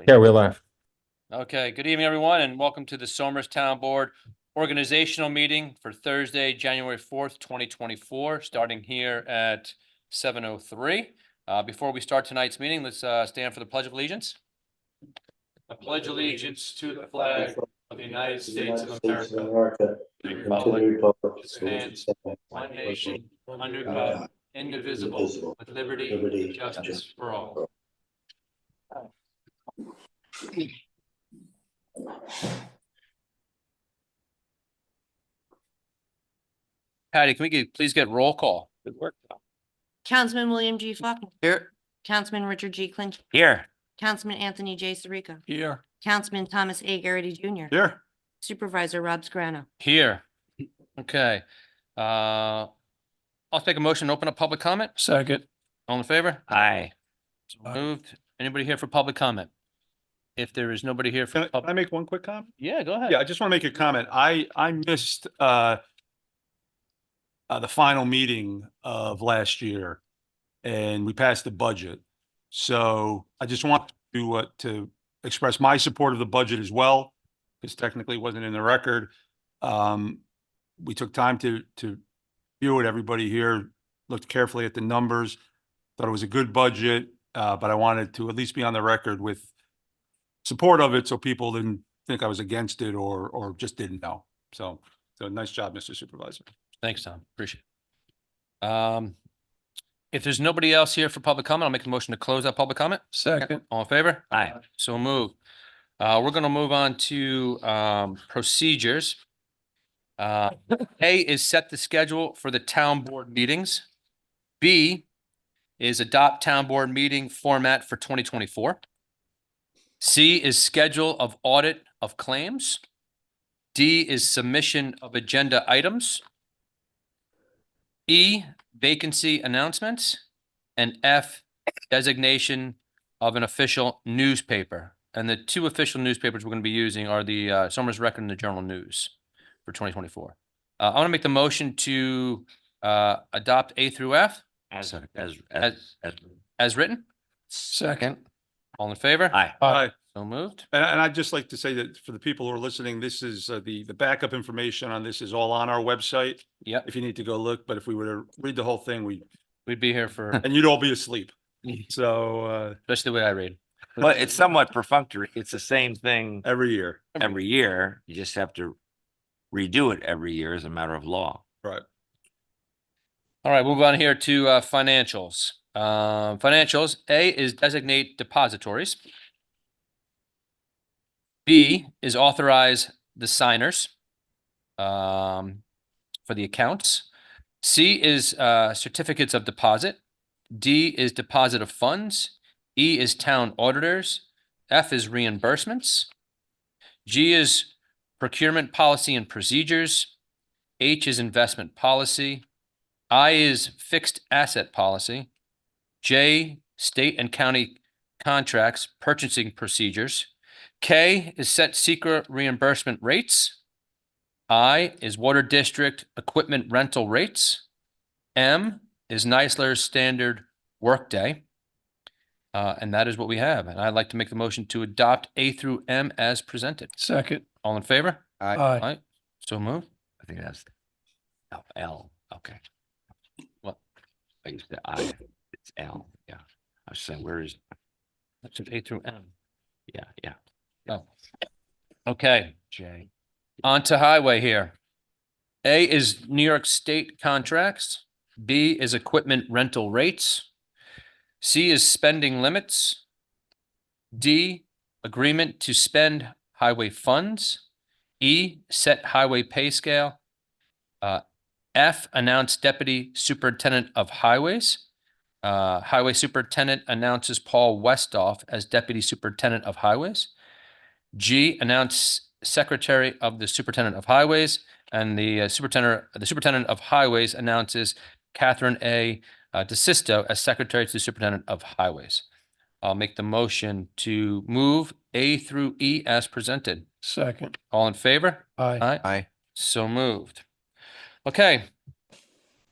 Yeah, we're live. Okay, good evening, everyone, and welcome to the Somers Town Board organizational meeting for Thursday, January 4th, 2024, starting here at 7:03. Before we start tonight's meeting, let's stand for the Pledge of Allegiance. I pledge allegiance to the flag of the United States of America, and to the republic which stands one nation, under God, indivisible, with liberty and justice for all. Patty, can we please get roll call? Good work. Councilman William G. Falcon. Here. Councilman Richard G. Clinton. Here. Councilman Anthony J. Sirica. Here. Councilman Thomas A. Garrity Jr. Here. Supervisor Rob Scrano. Here. Okay. I'll take a motion to open up public comment. Second. All in favor? Aye. So moved. Anybody here for public comment? If there is nobody here for Can I make one quick comment? Yeah, go ahead. Yeah, I just want to make a comment. I missed the final meeting of last year and we passed the budget. So I just want to express my support of the budget as well, because technically it wasn't in the record. We took time to view it. Everybody here looked carefully at the numbers, thought it was a good budget, but I wanted to at least be on the record with support of it so people didn't think I was against it or just didn't know. So nice job, Mr. Supervisor. Thanks, Tom. Appreciate it. If there's nobody else here for public comment, I'll make a motion to close that public comment. Second. All in favor? Aye. So moved. We're going to move on to procedures. A is set the schedule for the town board meetings. B is adopt town board meeting format for 2024. C is schedule of audit of claims. D is submission of agenda items. E, vacancy announcements. And F, designation of an official newspaper. And the two official newspapers we're going to be using are the Somers Record and the Journal News for 2024. I want to make the motion to adopt A through F As written. Second. All in favor? Aye. Aye. So moved. And I'd just like to say that for the people who are listening, this is the backup information on this is all on our website. Yep. If you need to go look, but if we were to read the whole thing, We'd be here for, and you'd all be asleep. So especially the way I read. Well, it's somewhat perfunctory. It's the same thing every year. every year. You just have to redo it every year as a matter of law. Right. All right, move on here to financials. Financials, A is designate depositories. B is authorize the signers for the accounts. C is certificates of deposit. D is deposit of funds. E is town auditors. F is reimbursements. G is procurement policy and procedures. H is investment policy. I is fixed asset policy. J, state and county contracts, purchasing procedures. K is set secret reimbursement rates. I is water district equipment rental rates. M is Nisler's standard workday. And that is what we have. And I'd like to make the motion to adopt A through M as presented. Second. All in favor? Aye. Aye. So moved. I think that's L. Okay. What? I used to I. It's L. Yeah. I was saying, where is? That's A through M. Yeah. Oh. Okay. J. On to highway here. A is New York State contracts. B is equipment rental rates. C is spending limits. D, agreement to spend highway funds. E, set highway pay scale. F, announce deputy superintendent of highways. Highway superintendent announces Paul Westhoff as deputy superintendent of highways. G, announce secretary of the superintendent of highways, and the superintendent of highways announces Catherine A. DeSisto as secretary to the superintendent of highways. I'll make the motion to move A through E as presented. Second. All in favor? Aye. Aye. So moved. Okay.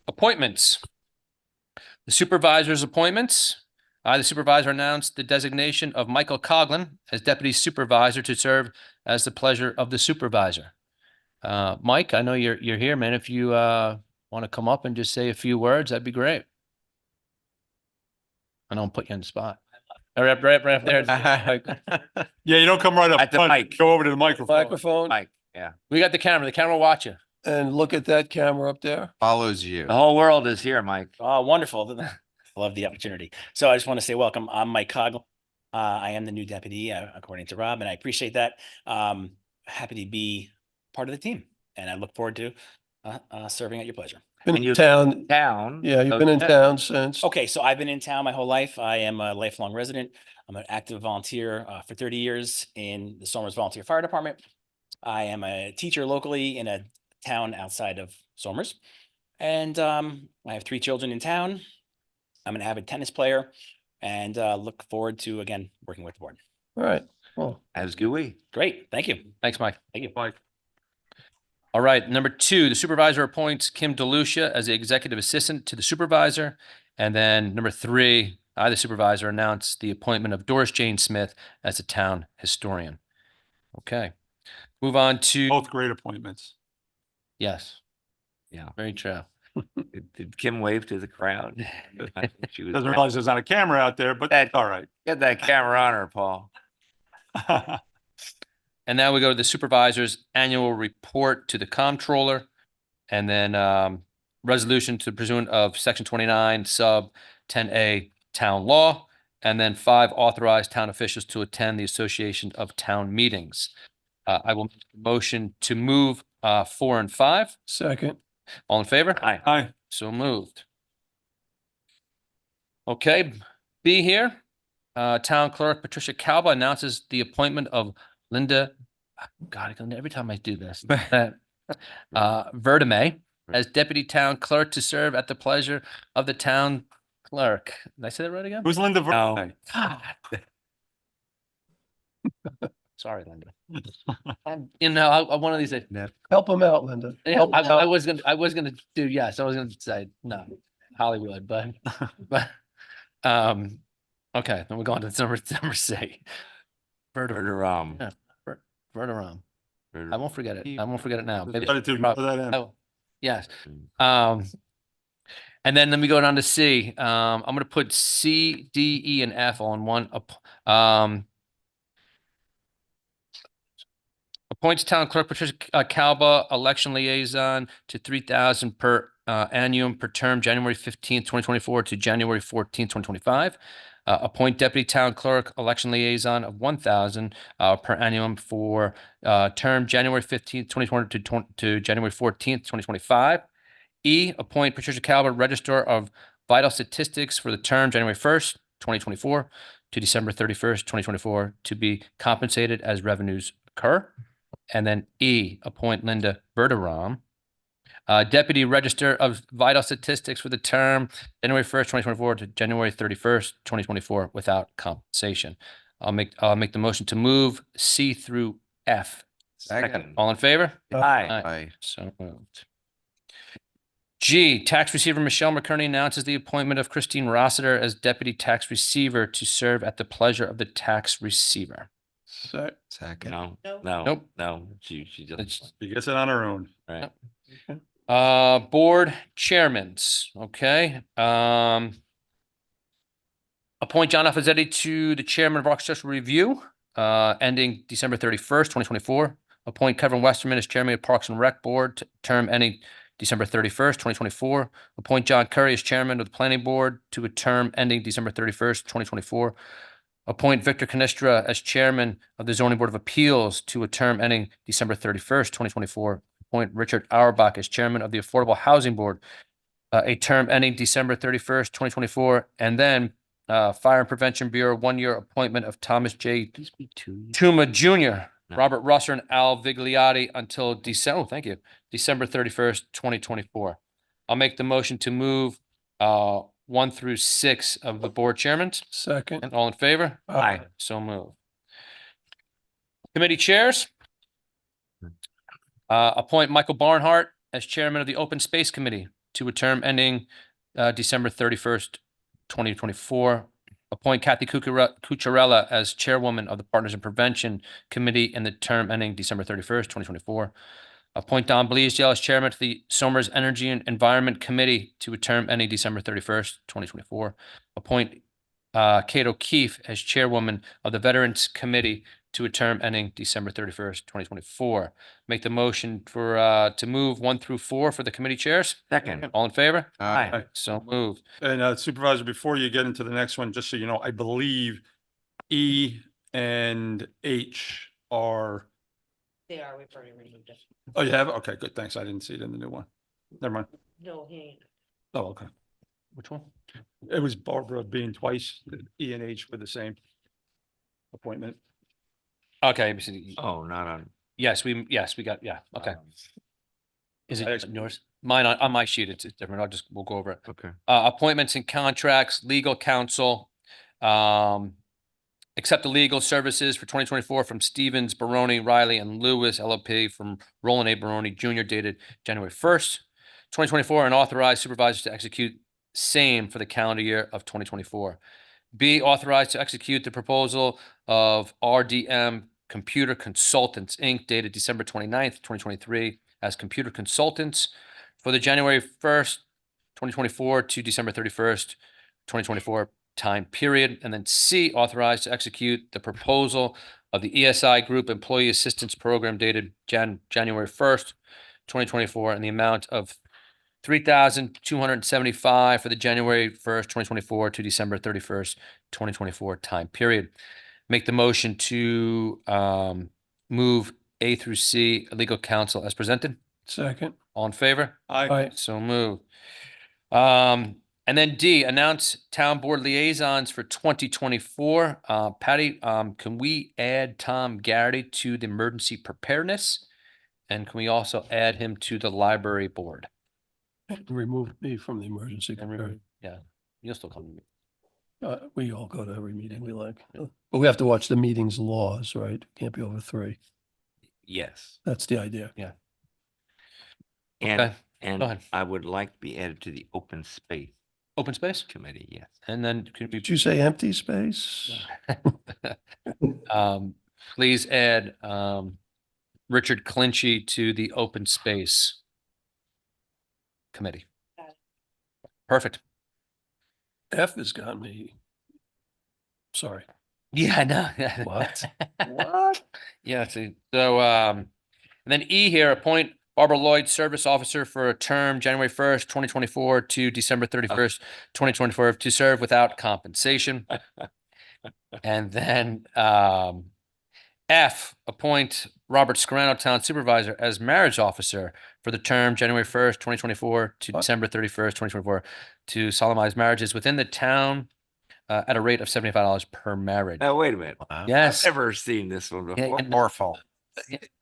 Appointments. The supervisor's appointments. I, the supervisor, announce the designation of Michael Coglin as deputy supervisor to serve as the pleasure of the supervisor. Mike, I know you're here, man. If you want to come up and just say a few words, that'd be great. I don't put you on the spot. Right up there. Yeah, you don't come right up At the front, mic. go over to the microphone. Microphone Mike, yeah. We got the camera. The camera will watch you. and look at that camera up there. Follows you. The whole world is here, Mike. Oh, wonderful. I love the opportunity. So I just want to say welcome. I'm Mike Coglin. I am the new deputy, according to Rob, and I appreciate that. Happy to be part of the team, and I look forward to serving at your pleasure. Been And in you- town. Town. Yeah, you've been in town since. Okay, so I've been in town my whole life. I am a lifelong resident. I'm an active volunteer for 30 years in the Somers Volunteer Fire Department. I am a teacher locally in a town outside of Somers. And I have 3 children in town. I'm an avid tennis player and look forward to, again, working with the board. All right. Well, As do we. Great, thank you. Thanks, Mike. Thank you. Mike. All right. Number 2, the supervisor appoints Kim DeLucia as the executive assistant to the supervisor. And then number 3, I, the supervisor, announce the appointment of Doris Jane Smith as the town historian. Okay. Move on to, Both great appointments. yes. Yeah. Very true. Did Kim wave to the crowd? I think she was Doesn't right. realize there's not a camera out there, but that's all right. Get that camera on her, Paul. And now we go to the supervisor's annual report to the comptroller. And then resolution to pursuant of section 29 sub 10A town law. And then 5, authorize town officials to attend the Association of Town Meetings. I will make a motion to move 4 and 5. second. All in favor? Hi. Hi. So moved. Okay, B here. Town Clerk Patricia Calba announces the appointment of Linda, God, every time I do this, Verdame as Deputy Town Clerk to serve at the pleasure of the town clerk. Did I say that right again? Who's Linda? No. Verne? God. Sorry, Linda. One of these days. Help him out, Linda. Yeah, Help him I out. was gonna do, yes, I was gonna say, no, Hollywood, but, okay, then we're going to number C. Verderam. Yeah. Verderam. I won't forget it. I won't forget it now. Maybe- Started to prob- remember that in. Oh, yes. And then let me go down to C. I'm gonna put C, D, E, and F all in one. Appoints Town Clerk Patricia Calba, election liaison to 3,000 per annum per term, January 15th, 2024 to January 14th, 2025. Appoint Deputy Town Clerk, election liaison of 1,000 per annum for term January 15th, 2020 to January 14th, 2025. E, appoint Patricia Calba, Registrar of Vital Statistics for the term January 1st, 2024 to December 31st, 2024 to be compensated as revenues occur. And then E, appoint Linda Verderam, Deputy Register of Vital Statistics for the term January 1st, 2024 to January 31st, 2024 without compensation. I'll make the motion to move C through F. Second. All in favor? Hi. Aye. So moved. G, tax receiver Michelle McCurney announces the appointment of Christine Rossiter as deputy tax receiver to serve at the pleasure of the tax receiver. Second. No, No. no, Nope. no. She doesn't. It's, She gets it on her own. Right. board chairmans, okay. Appoint John Alfazetti to the chairman of Architectural Review, ending December 31st, 2024. Appoint Kevin Westerman as chairman of Parks and Rec Board, term ending December 31st, 2024. Appoint John Curry as chairman of the Planning Board to a term ending December 31st, 2024. Appoint Victor Canestra as chairman of the Zoning Board of Appeals to a term ending December 31st, 2024. Appoint Richard Auerbach as chairman of the Affordable Housing Board, a term ending December 31st, 2024. And then Fire and Prevention Bureau, 1-year appointment of Thomas J. Tuma Jr., No. Robert Russer, and Al Vigliotti until December, thank you, December 31st, 2024. I'll make the motion to move 1 through 6 of the board chairmen. Second. And all in favor? Aye. So moved. Committee chairs. Appoint Michael Barnhart as chairman of the Open Space Committee to a term ending December 31st, 2024. Appoint Kathy Cucciarella as chairwoman of the Partners in Prevention Committee in the term ending December 31st, 2024. Appoint Don Bleasdale as chairman to the Somers Energy and Environment Committee to a term ending December 31st, 2024. Appoint Kate O'Keefe as chairwoman of the Veterans Committee to a term ending December 31st, 2024. Make the motion for to move 1 through 4 for the committee chairs. Second. All in favor? Aye. So moved. And Supervisor, before you get into the next one, just so you know, I believe E and H are, They are, we've already removed it. oh, you have? Okay, good. Thanks. I didn't see it in the new one. Never mind. No, he ain't. Oh, okay. Which one? It was Barbara being twice, E and H were the same appointment. Okay. Oh, not on. Yes, we got, yeah, okay. Is I it ex- yours? Mine on my sheet, it's different. We'll go over it. Okay. Appointments and contracts, legal counsel. Accept the legal services for 2024 from Stevens, Baroni, Riley, and Lewis LLP from Roland A. Baroni Jr. dated January 1st, 2024, and authorize supervisors to execute same for the calendar year of 2024. B, authorized to execute the proposal of RDM Computer Consultants, Inc., dated December 29th, 2023, as computer consultants for the January 1st, 2024 to December 31st, 2024 time period. And then C, authorized to execute the proposal of the ESI Group Employee Assistance Program dated January 1st, 2024, in the amount of $3,275 for the January 1st, 2024 to December 31st, 2024 time period. Make the motion to move A through C, legal counsel as presented. Second. All in favor? Aye. So moved. And then D, announce town board liaisons for 2024. Patty, can we add Tom Garrity to the emergency preparedness? And can we also add him to the library board? Remove me from the emergency. And remove- Yeah, you'll still come to me. We all go to every meeting we like. But we have to watch the meeting's laws, right? Can't be over 3. Yes. That's the idea. And, Okay, and ahead. I would like to be added to the open space Open space? committee. Yes. And then could we? Did you say empty space? Please add Richard Clinchy to the open space committee. Got it. Perfect. F has got me. Sorry. Yeah, I know. What? What? Yeah, so and then E here, appoint Barbara Lloyd, Service Officer for a term January 1st, 2024 to December 31st, 2024, to serve without compensation. And then F, appoint Robert Scarano, Town Supervisor, as Marriage Officer for the term January 1st, 2024 to What? December 31st, 2024, to solemnize marriages within the town at a rate of $75 per marriage. Now, wait a minute. Yes. I've never seen this one Yeah, before. and- Orful.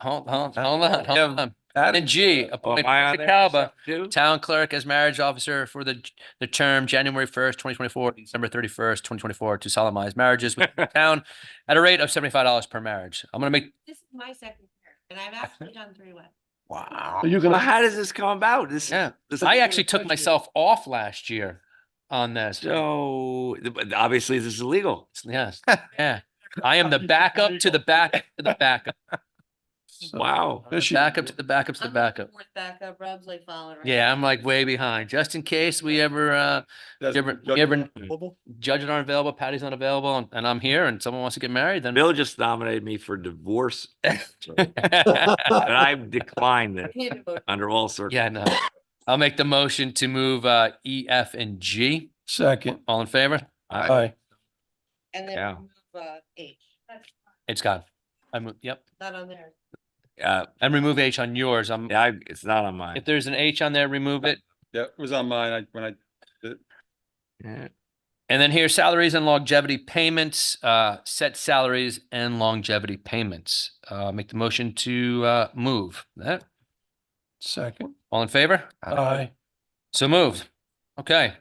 Hold on. And G, Oh, appoint am I on Mr. there Calba, too? Town Clerk, as Marriage Officer for the term January 1st, 2024, December 31st, 2024, to solemnize marriages with the town at a rate of $75 per marriage. I'm gonna make, This is my second year, and I've actually done 3 weddings. Wow. Are you Well, gonna, how does this come about? yeah, this- I actually took myself off last year on this. So, but obviously this is illegal. Yes, yeah. I am the backup to the backup to the backup. Wow. Fishy. Backup to the backup to the I'm like backup. Fourth backup, Rob's like following. right Yeah, I'm like way behind, just in case we ever judges aren't available, Patty's not available, and I'm here and someone wants to get married, then. Bill just nominated me for divorce, and I've declined it behind. under all circumstances. Yeah, no. I'll make the motion to move E, F, and G. second. All in favor? Aye. And Yeah. then move H. That's It's gone. I move, yep. not on there. And remove H on yours. Yeah, it's not on mine. If there's an H on there, remove it. Yeah, it was on mine. When I Yeah. And then here, salaries and longevity payments, set salaries and longevity payments. Make the motion to move that. Second. All in favor? Aye. So moved. Okay.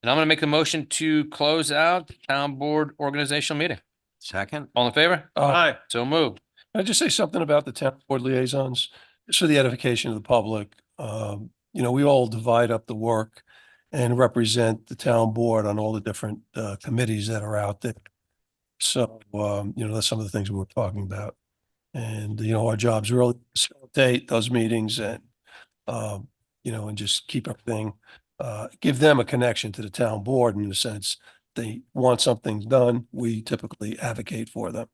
And I'm gonna make the motion to close out the town board organizational meeting. Second. All in favor? Aye. So moved. Can I just say something about the town board liaisons, just for the edification of the public? We all divide up the work. and represent the town board on all the different committees that are out there. So, that's some of the things we were talking about. And, our job's really facilitate those meetings and, and just keep everything, give them a connection to the town board in the sense they want something done, we typically advocate for them.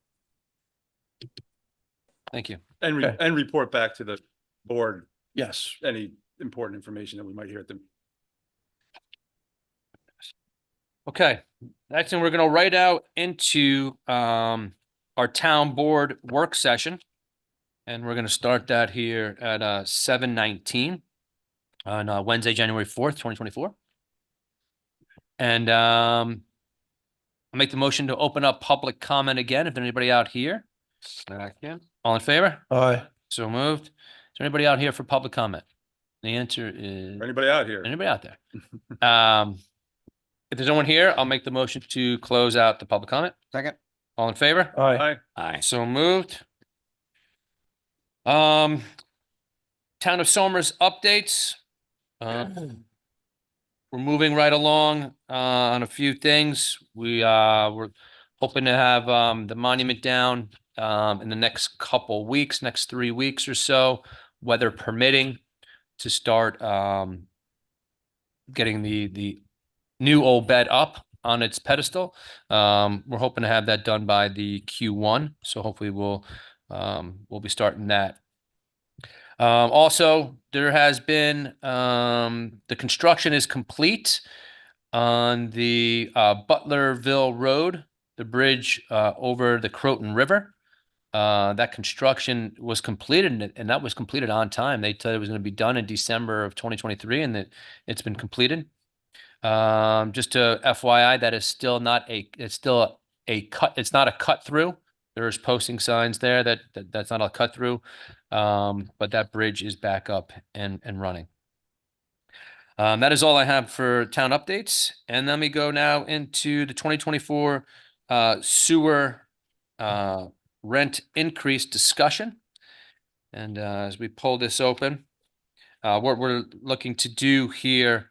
Thank you. Okay. And report back to the board Yes. any important information that we might hear at the. Okay, next thing we're gonna write out into our town board work session. And we're gonna start that here at 7:19 on Wednesday, January 4th, 2024. And I'll make the motion to open up public comment again. If there's anybody out here, all in favor? Aye. So moved. Is there anybody out here for public comment? The answer is Anybody out here? anybody out there? If there's no one here, I'll make the motion to close out the public comment. Second. All in favor? Aye. Aye. Aye. So moved. Town of Somers updates. We're moving right along on a few things. We're hoping to have the monument down in the next couple weeks, next 3 weeks or so, weather permitting, to start getting the new old bed up on its pedestal. We're hoping to have that done by the Q1, so hopefully we'll be starting that. Also, there has been the construction is complete on the Butlerville Road, the bridge over the Croton River. That construction was completed, and that was completed on time. They said it was going to be done in December of 2023, and that it's been completed. Just to FYI, that is still not it's not a cut through. There's posting signs there that's not a cut through. But that bridge is back up and running. That is all I have for town updates. And let me go now into the 2024 sewer rent increase discussion. And as we pull this open, what we're looking to do here,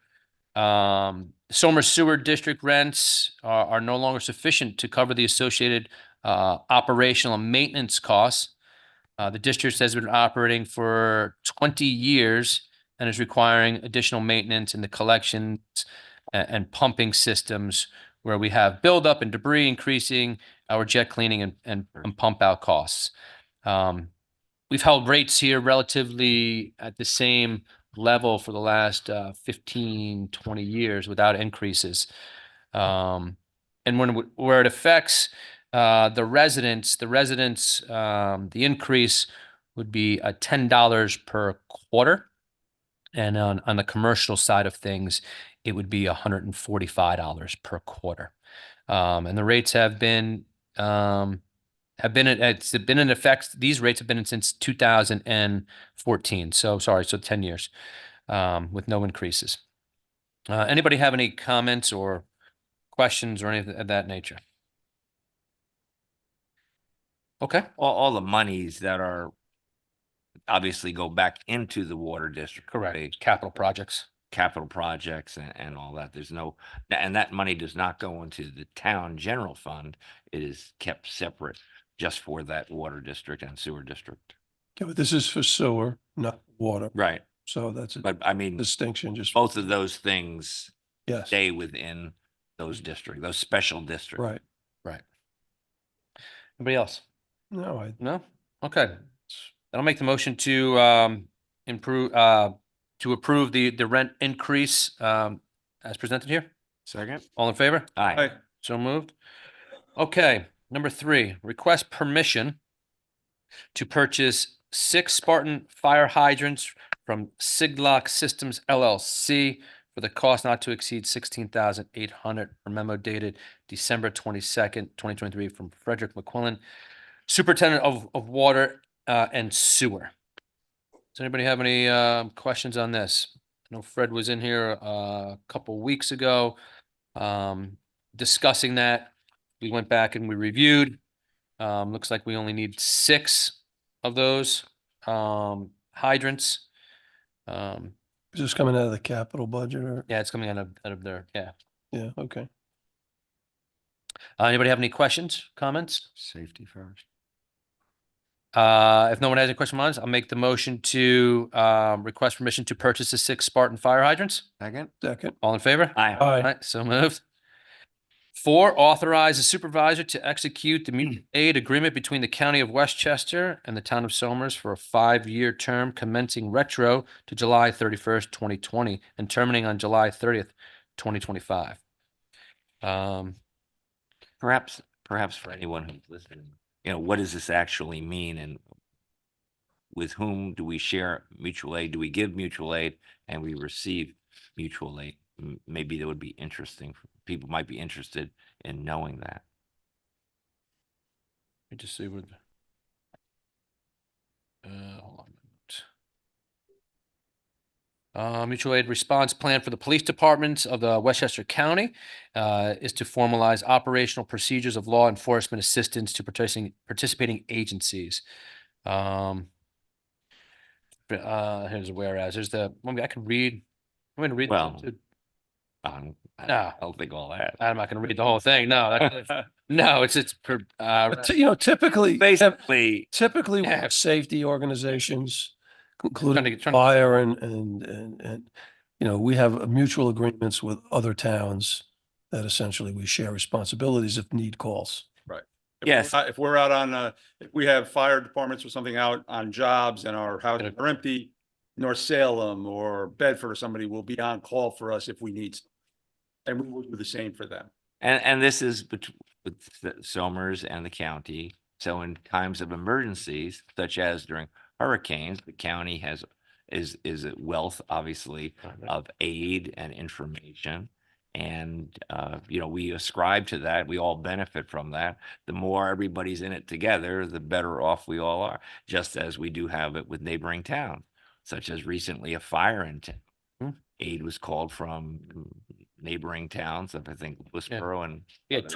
Somers Sewer District rents are no longer sufficient to cover the associated operational and maintenance costs. The district has been operating for 20 years and is requiring additional maintenance in the collections and pumping systems, where we have buildup and debris, increasing our jet cleaning and pump out costs. We've held rates here relatively at the same level for the last 15, 20 years without increases. And where it affects the residents, the increase would be $10 per quarter. And on the commercial side of things, it would be $145 per quarter. And the rates have been in effect. These rates have been in since 2014. So 10 years with no increases. Anybody have any comments or questions or anything of that nature? Okay. All the monies that are obviously go back into the water district. Correct. Right? Capital projects. Capital projects and all that. And that money does not go into the town general fund. It is kept separate just for that water district and sewer district. Yeah, but this is for sewer, not water. Right. So that's a But I mean, distinction, just. both of those things Yes, stay within those districts, those special districts. right. Anybody else? No, No? Okay. Then I'll make the motion to approve the rent increase as presented here. Second. All in favor? Aye. Aye. So moved. Okay, number 3, request permission to purchase 6 Spartan fire hydrants from Siglock Systems LLC for the cost not to exceed $16,800 per memo dated December 22nd, 2023 from Frederick McQuillan, Superintendent of Water and Sewer. Does anybody have any questions on this? I know Fred was in here a couple weeks ago discussing that. We went back and we reviewed. Looks like we only need 6 of those hydrants. Is this coming out of the capital budget or? Yeah, it's coming out of there. Yeah. Yeah, okay. Anybody have any questions, comments? Safety first. If no one has any question on this, I'll make the motion to request permission to purchase the 6 Spartan fire hydrants. Second. Second. All in favor? Aye. All Aye. right, so moved. 4, authorize the supervisor to execute the mutual aid agreement between the County of Westchester and the Town of Somers for a 5-year term commencing retro to July 31st, 2020 and terminating on July 30th, 2025. Perhaps for anyone who's listening, what does this actually mean, and with whom do we share mutual aid? Do we give mutual aid and we receive mutual aid? Maybe that would be interesting. People might be interested in knowing that. Let me just see what. Hold on. Mutual aid response plan for the police departments of the Westchester County is to formalize operational procedures of law enforcement assistance to participating agencies. Here's a whereas. There's I can read. I'm going to read. Well, the- I No. don't think all that. I'm not going to read the whole thing. No, no, it's Typically, Basically, typically Yeah. with safety organizations, including Trying to- fire and, we have mutual agreements with other towns that essentially we share responsibilities if need calls. Yes. If we're out on, if we have fire departments or something out on jobs and our houses are empty, North Salem or Bedford or somebody will be on call for us if we need. And we will do the same for them. and this is with the Somers and the county. So in times of emergencies, such as during hurricanes, the county is a wealth, obviously, of aid and information. And, we ascribe to that. We all benefit from that. The more everybody's in it together, the better off we all are, just as we do have it with neighboring towns, such as recently a fire in town. Hmm. Aid was called from neighboring towns of, I think, Westboro and. Yeah, others.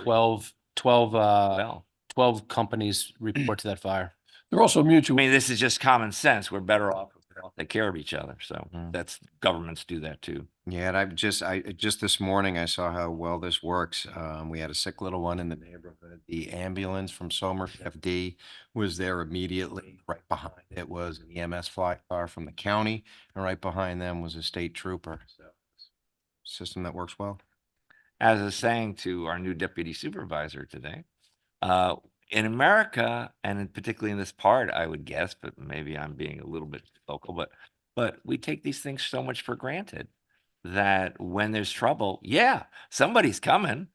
12 Well, 12 companies report to that fire. They're also I mutual. mean, this is just common sense. We're better off if we all take care of each other. So Mm. that's, governments do that too. Yeah, and I just this morning, I saw how well this works. We had a sick little one in the neighborhood. The ambulance from Somer FD was there immediately. Right behind it was an EMS flight car from the county, and right behind them was a state trooper. So, system that works well. As I was saying to our new deputy supervisor today, in America, and particularly in this part, I would guess, but maybe I'm being a little bit local, but we take these things so much for granted that when there's trouble, yeah, somebody's coming.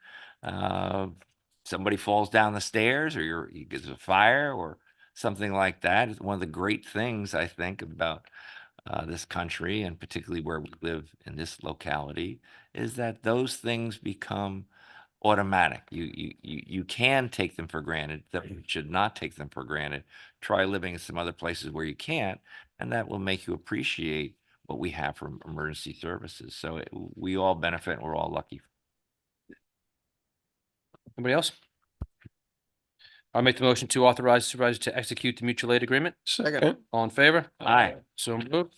Somebody falls down the stairs, or you get a fire or something like that. It's one of the great things I think about this country, and particularly where we live in this locality, is that those things become automatic. You can take them for granted. That you should not take them for granted. Try living in some other places where you can't, and that will make you appreciate what we have from emergency services. So we all benefit, and we're all lucky. Anybody else? I'll make the motion to authorize the supervisor to execute the mutual aid agreement. Second. All in favor? Aye. So moved.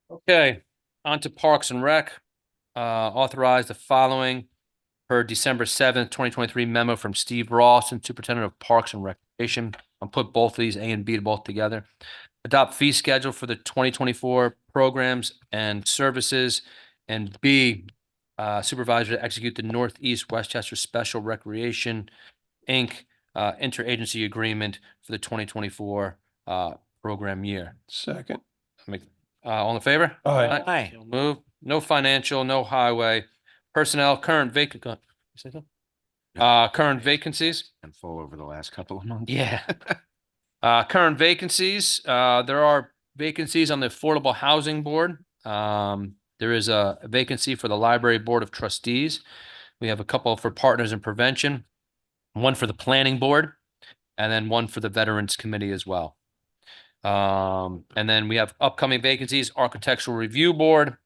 Okay, on to Parks and Rec. Authorize the following per December 7th, 2023 memo from Steve Rawson, Superintendent of Parks and Recreation. I'll put both of these A and B both together. Adopt fee schedule for the 2024 programs and services. And B, supervisor to execute the Northeast Westchester Special Recreation, Inc. Interagency agreement for the 2024 program year. Second. All in favor? Aye. Aye. So move. No financial, no highway. Personnel, current vacant. You say so? Current vacancies. And full over the last couple of months. Yeah. Current vacancies, there are vacancies on the Affordable Housing Board. There is a vacancy for the Library Board of Trustees. We have a couple for Partners in Prevention, one for the Planning Board, and then one for the Veterans Committee as well. And then we have upcoming vacancies, Architectural Review Board,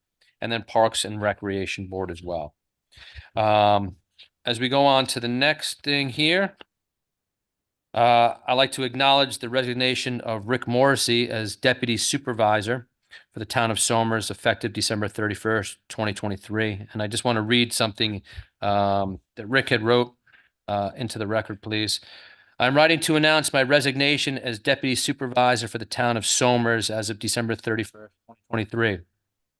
and then Parks and Recreation Board as well. As we go on to the next thing here. I'd like to acknowledge the resignation of Rick Morrissey as Deputy Supervisor for the town of Somers effective December 31st, 2023. And I just want to read something that Rick had wrote into the record, please. I'm writing to announce my resignation as Deputy Supervisor for the town of Somers as of December 31st, 2023.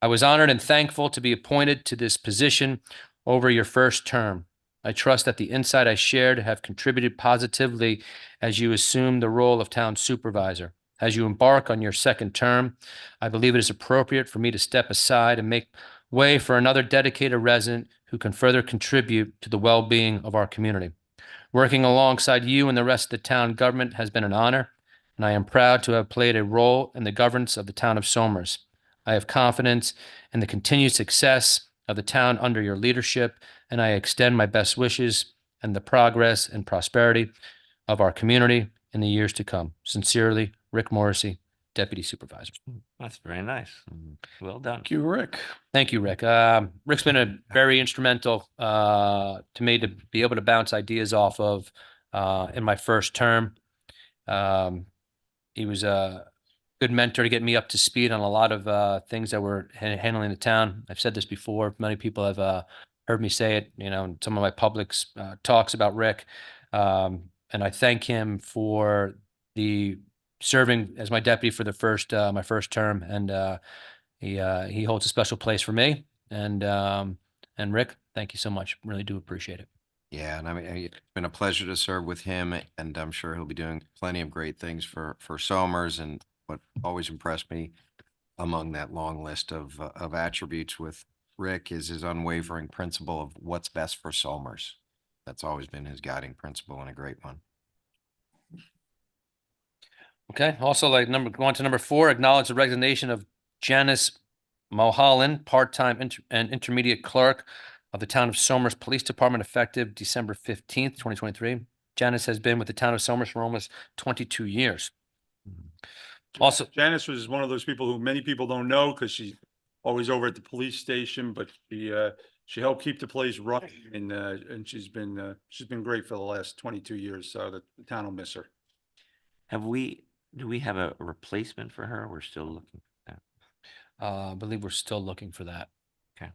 I was honored and thankful to be appointed to this position over your first term. I trust that the insight I shared have contributed positively as you assume the role of town supervisor. As you embark on your second term, I believe it is appropriate for me to step aside and make way for another dedicated resident who can further contribute to the well-being of our community. Working alongside you and the rest of the town government has been an honor, and I am proud to have played a role in the governance of the town of Somers. I have confidence in the continued success of the town under your leadership, and I extend my best wishes and the progress and prosperity of our community in the years to come. Sincerely, Rick Morrissey, Deputy Supervisor. That's very nice. Well done. Thank you, Rick. Thank you, Rick. Rick's been a very instrumental to me to be able to bounce ideas off of in my first term. He was a good mentor to get me up to speed on a lot of things that we're handling in the town. I've said this before. Many people have heard me say it, in some of my public talks about Rick. And I thank him for the serving as my deputy for the my first term. And he holds a special place for me. And Rick, thank you so much. Really do appreciate it. Yeah, and I mean, it's been a pleasure to serve with him, and I'm sure he'll be doing plenty of great things for Somers. And what always impressed me among that long list of attributes with Rick is his unwavering principle of what's best for Somers. That's always been his guiding principle, and a great one. Okay. Also, go on to number 4, acknowledge the resignation of Janice Mulholland, part-time and intermediate clerk of the town of Somers Police Department effective December 15th, 2023. Janice has been with the town of Somers for almost 22 years. Also, Janice was one of those people who many people don't know because she's always over at the police station, but she helped keep the place running, and she's been great for the last 22 years. So the town will miss her. Do we have a replacement for her? We're still looking for that. I believe we're still looking for that. Okay.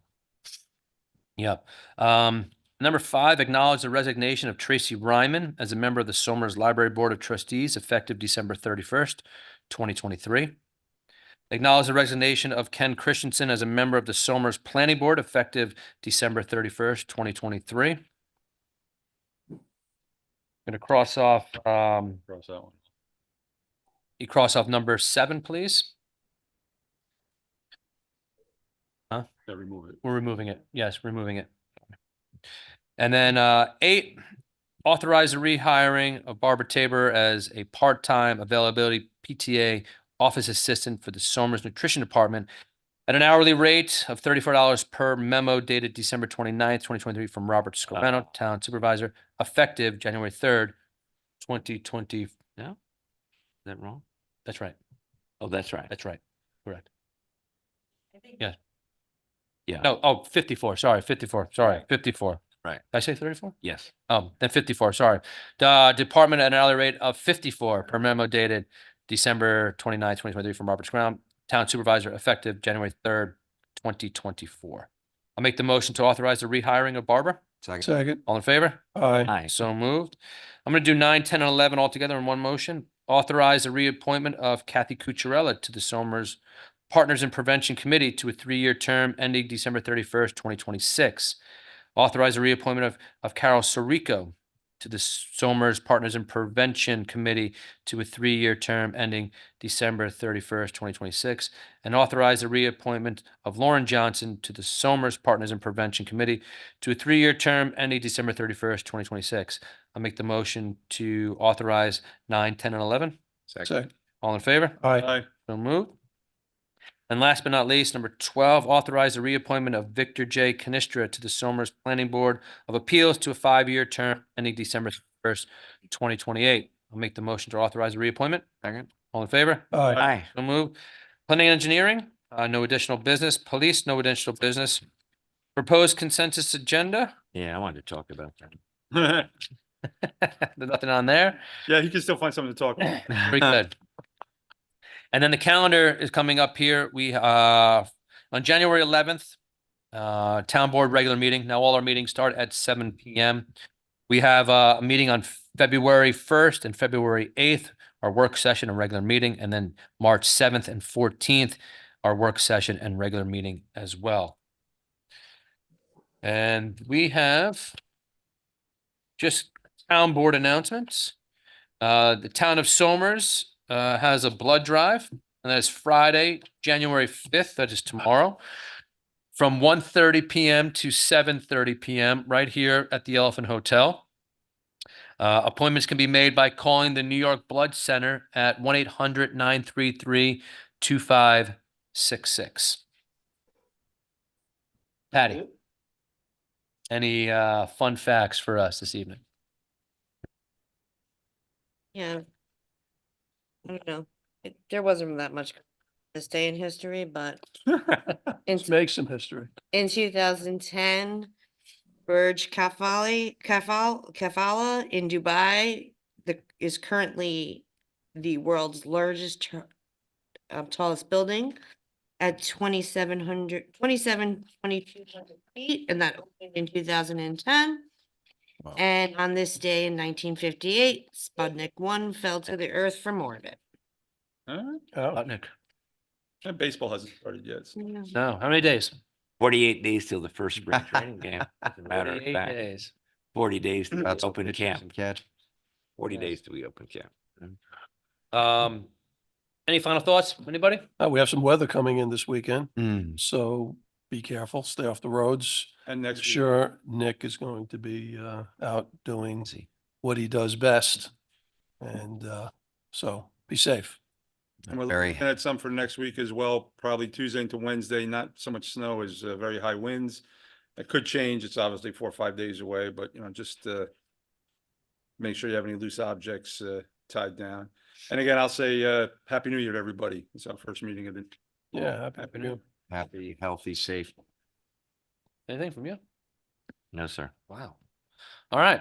Yep. Number 5, acknowledge the resignation of Tracy Ryman as a member of the Somers Library Board of Trustees effective December 31st, 2023. Acknowledge the resignation of Ken Christensen as a member of the Somers Planning Board effective December 31st, 2023. I'm going to cross off, Cross that one. you cross off number 7, please. Yeah, remove it. We're removing it. Yes, removing it. And then 8, authorize the rehiring of Barbara Tabor as a part-time availability PTA office assistant for the Somers Nutrition Department at an hourly rate of $34 per memo dated December 29th, 2023 from Robert Scovano, Town Supervisor, effective January 3rd, 2020. Is that wrong? That's right. Oh, that's right. That's right. Correct. I think Yeah. Yeah. No, 54. Sorry, 54. Sorry, 54. Right. Did I say 34? Yes. Then 54, sorry. The department at an hourly rate of 54 per memo dated December 29th, 2023 from Robert Scrown, Town Supervisor, effective January 3rd, 2024. I'll make the motion to authorize the rehiring of Barbara. Second. All in favor? Aye. Aye. So moved. I'm going to do 9, 10, and 11 all together in one motion. Authorize the reappointment of Kathy Cucciarella to the Somers Partners in Prevention Committee to a 3-year term ending December 31st, 2026. Authorize the reappointment of Carol Sorico to the Somers Partners in Prevention Committee to a 3-year term ending December 31st, 2026. And authorize the reappointment of Lauren Johnson to the Somers Partners in Prevention Committee to a 3-year term ending December 31st, 2026. I'll make the motion to authorize 9, 10, and 11. Second. All in favor? Aye. Aye. So moved. And last but not least, number 12, authorize the reappointment of Victor J. Canistra to the Somers Planning Board of Appeals to a 5-year term ending December 1st, 2028. I'll make the motion to authorize the reappointment. Second. All in favor? Aye. Aye. So moved. Planning and Engineering, no additional business. Police, no additional business. Proposed consensus agenda. Yeah, I wanted to talk about that. There's nothing on there. Yeah, he can still find something to talk about. Very good. And then the calendar is coming up here. We, on January 11th, town board regular meeting. Now all our meetings start at 7 PM. We have a meeting on February 1st and February 8th, our work session and regular meeting, and then March 7th and 14th, our work session and regular meeting as well. And we have just town board announcements. The town of Somers has a blood drive, and that is Friday, January 5th, that is tomorrow, from 1:30 PM to 7:30 PM, right here at the Elephant Hotel. Appointments can be made by calling the New York Blood Center at 1-800-933-2566. Patty, any fun facts for us this evening? Yeah. I don't know. There wasn't that much this day in history, but in, Let's make some history. in 2010, Burj Khalifa in Dubai, is currently the world's largest, tallest building at 2,200 feet, and that opened in 2010. Wow. And on this day in 1958, Sputnik 1 fell to the Earth from orbit. All right. Oh, Nick? And baseball hasn't started yet. so- Yeah. No, how many days? 48 days till the first spring training game, as a matter of 48 fact. days. 40 days to That's open pitches camp, and catch. 40 days till we open camp. Any final thoughts? Anybody? we have some weather coming in this weekend, Mm. so be careful, stay off the roads. And next week, Sure, Nick is going to be out doing See. what he does best. And so be safe. and we're Very- looking at some for next week as well, probably Tuesday into Wednesday, not so much snow as very high winds. It could change. It's obviously 4 or 5 days away, but just make sure you have any loose objects tied down. And again, I'll say Happy New Year to everybody. It's our first meeting of the. Yeah. Happy New Year. Happy, healthy, safe. Anything from you? No, sir. Wow. All right.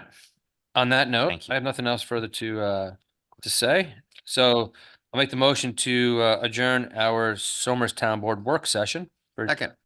On that note, Thank you. I have nothing else further to say. So I'll make the motion to adjourn our Somers Town Board work session for Second.